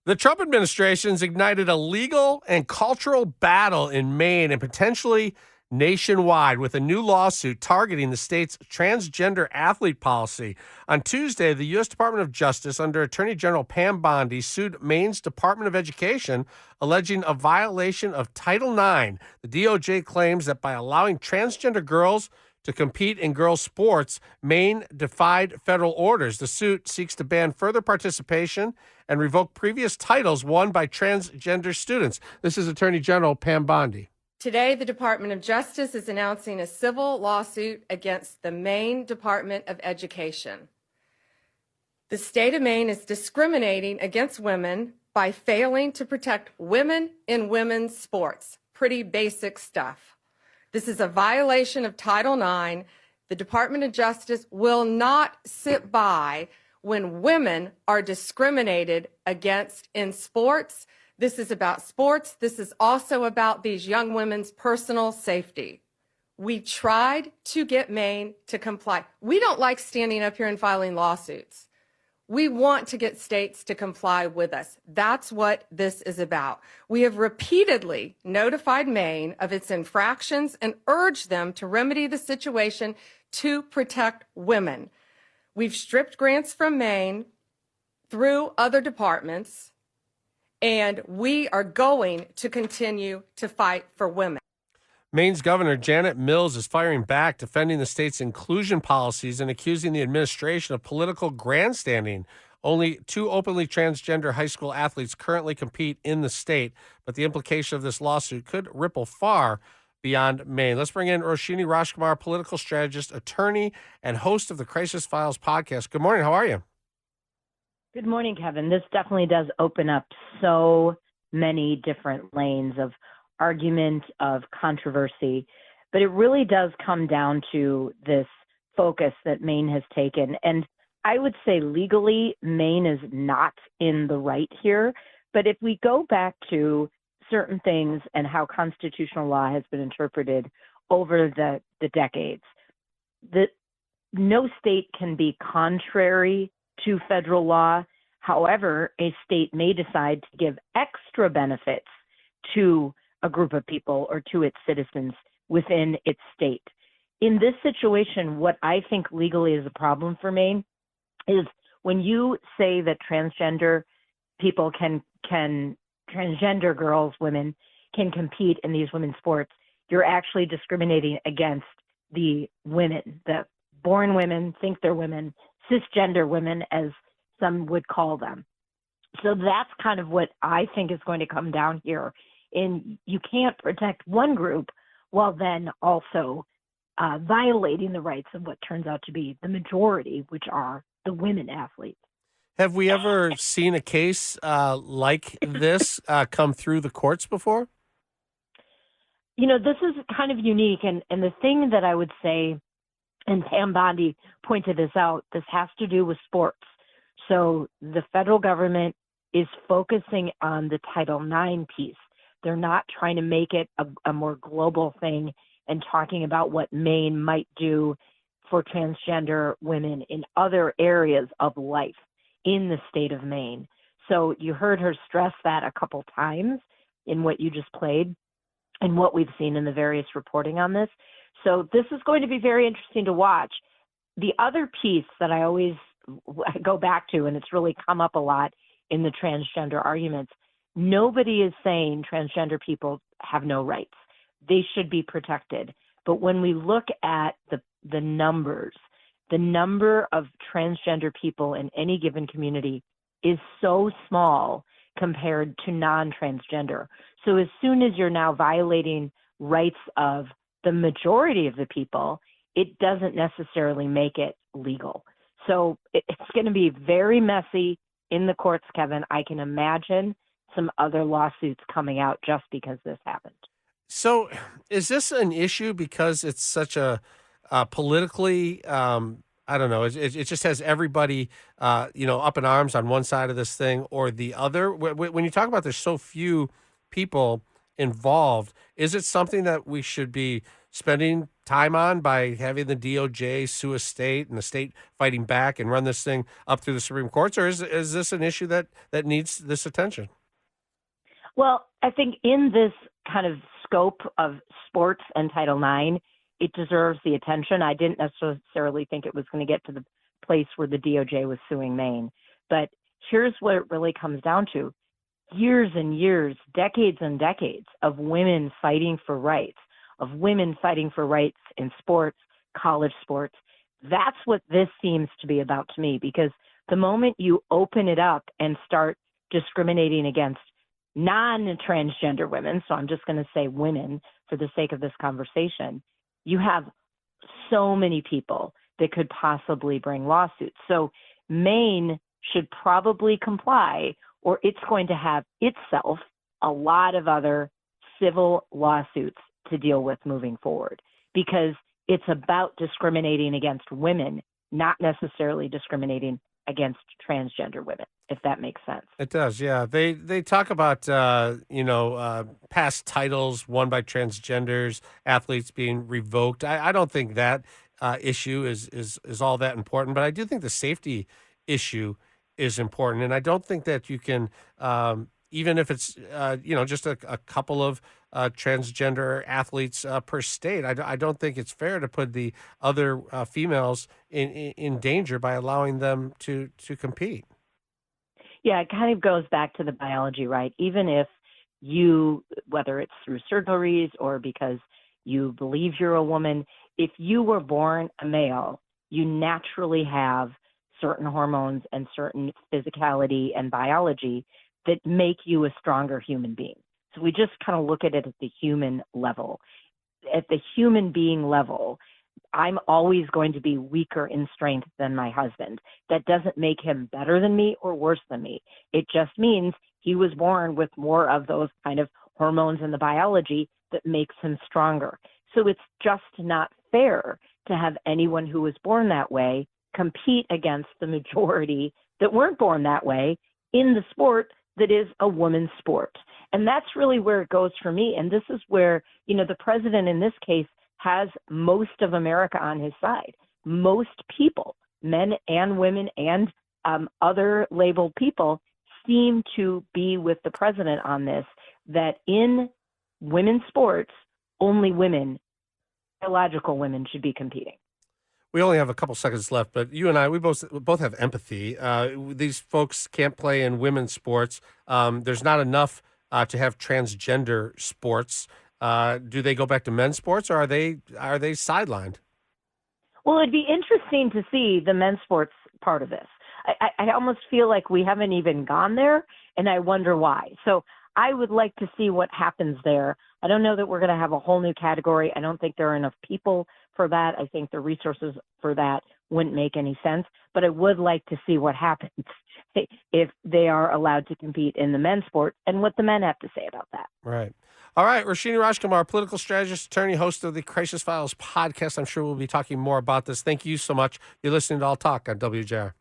The Trump administration's ignited a legal and cultural battle in Maine and potentially nationwide with a new lawsuit targeting the state's transgender athlete policy. On Tuesday, the U.S. Department of Justice, under Attorney General Pam Bondi, sued Maine's Department of Education, alleging a violation of Title IX. The DOJ claims that by allowing transgender girls to compete in girls' sports, Maine defied federal orders. The suit seeks to ban further participation and revoke previous titles won by transgender students. This is Attorney General Pam Bondi. Today, the Department of Justice is announcing a civil lawsuit against the Maine Department of Education. The state of Maine is discriminating against women by failing to protect women in women's sports. Pretty basic stuff. This is a violation of Title IX. The Department of Justice will not sit by when women are discriminated against in sports. This is about sports. This is also about these young women's personal safety. We tried to get Maine to comply. We don't like standing up here and filing lawsuits. We want to get states to comply with us. That's what this is about. We have repeatedly notified Maine of its infractions and urged them to remedy the situation to protect women. We've stripped grants from Maine through other departments, and we are going to continue to fight for women. Maine's Governor Janet Mills is firing back, defending the state's inclusion policies and accusing the administration of political grandstanding. Only 2 openly transgender high school athletes currently compete in the state, but the implication of this lawsuit could ripple far beyond Maine. Let's bring in Roshini Rajkumar, political strategist, attorney, and host of the Crisis Files podcast. Good morning. How are you? Good morning, Kevin. This definitely does open up so many different lanes of argument, of controversy, but it really does come down to this focus that Maine has taken. And I would say legally, Maine is not in the right here. But if we go back to certain things and how constitutional law has been interpreted over the decades, that no state can be contrary to federal law. However, a state may decide to give extra benefits to a group of people or to its citizens within its state. In this situation, what I think legally is a problem for Maine is when you say that transgender people transgender girls, women, can compete in these women's sports, you're actually discriminating against the women, the born women, think they're women, cisgender women, as some would call them. So that's kind of what I think is going to come down here. And you can't protect one group while then also violating the rights of what turns out to be the majority, which are the women athletes. Have we ever seen a case like this come through the courts before? You know, this is kind of unique. And the thing that I would say, and Pam Bondi pointed this out, this has to do with sports. So the federal government is focusing on the Title IX piece. They're not trying to make it a more global thing and talking about what Maine might do for transgender women in other areas of life in the state of Maine. So you heard her stress that a couple times in what you just played and what we've seen in the various reporting on this. So this is going to be very interesting to watch. The other piece that I always go back to, and it's really come up a lot in the transgender arguments, nobody is saying transgender people have no rights. They should be protected. But when we look at the numbers, the number of transgender people in any given community is so small compared to non-transgender. So as soon as you're now violating rights of the majority of the people, it doesn't necessarily make it legal. So it's going to be very messy in the courts, Kevin. I can imagine some other lawsuits coming out just because this happened. So is this an issue because it's such a politically, I don't know, it just has everybody, up in arms on one side of this thing or the other? When you talk about there's so few people involved, is it something that we should be spending time on by having the DOJ sue a state and the state fighting back and run this thing up through the Supreme Courts, or is this an issue that needs this attention? Well, I think in this kind of scope of sports and Title IX, it deserves the attention. I didn't necessarily think it was going to get to the place where the DOJ was suing Maine. But here's what it really comes down to. Years and years, decades and decades of women fighting for rights, of women fighting for rights in sports, college sports. That's what this seems to be about to me, because the moment you open it up and start discriminating against non-transgender women, so I'm just going to say women for the sake of this conversation, you have so many people that could possibly bring lawsuits. So Maine should probably comply, or it's going to have itself a lot of other civil lawsuits to deal with moving forward, because it's about discriminating against women, not necessarily discriminating against transgender women, if that makes sense. It does, yeah. They talk about past titles won by transgenders, athletes being revoked. I don't think that issue is all that important, but I do think the safety issue is important, and I don't think that you can, even if it's just a couple of transgender athletes per state. I don't think it's fair to put the other females in danger by allowing them to compete. Yeah, it kind of goes back to the biology, right? Even if you, whether it's through surgeries or because you believe you're a woman, if you were born a male, you naturally have certain hormones and certain physicality and biology that make you a stronger human being. So we just kind of look at it at the human level. At the human being level, I'm always going to be weaker in strength than my husband. That doesn't make him better than me or worse than me. It just means he was born with more of those kind of hormones in the biology that makes him stronger. So it's just not fair to have anyone who was born that way compete against the majority that weren't born that way in the sport that is a woman's sport. And that's really where it goes for me. And this is where, the president in this case has most of America on his side. Most people, men and women and other labeled people, seem to be with the president on this, that in women's sports, only women, biological women, should be competing. We only have a couple seconds left, but you and I, we both have empathy. These folks can't play in women's sports. There's not enough to have transgender sports. Do they go back to men's sports, or are they sidelined? Well, it'd be interesting to see the men's sports part of this. I almost feel like we haven't even gone there, and I wonder why. So I would like to see what happens there. I don't know that we're going to have a whole new category. I don't think there are enough people for that. I think the resources for that wouldn't make any sense, but I would like to see what happens if they are allowed to compete in the men's sport and what the men have to say about that. Right. All right. Roshini Rajkumar, political strategist, attorney, host of the Crisis Files podcast. I'm sure we'll be talking more about this. Thank you so much. You're listening to All Talk on WJR.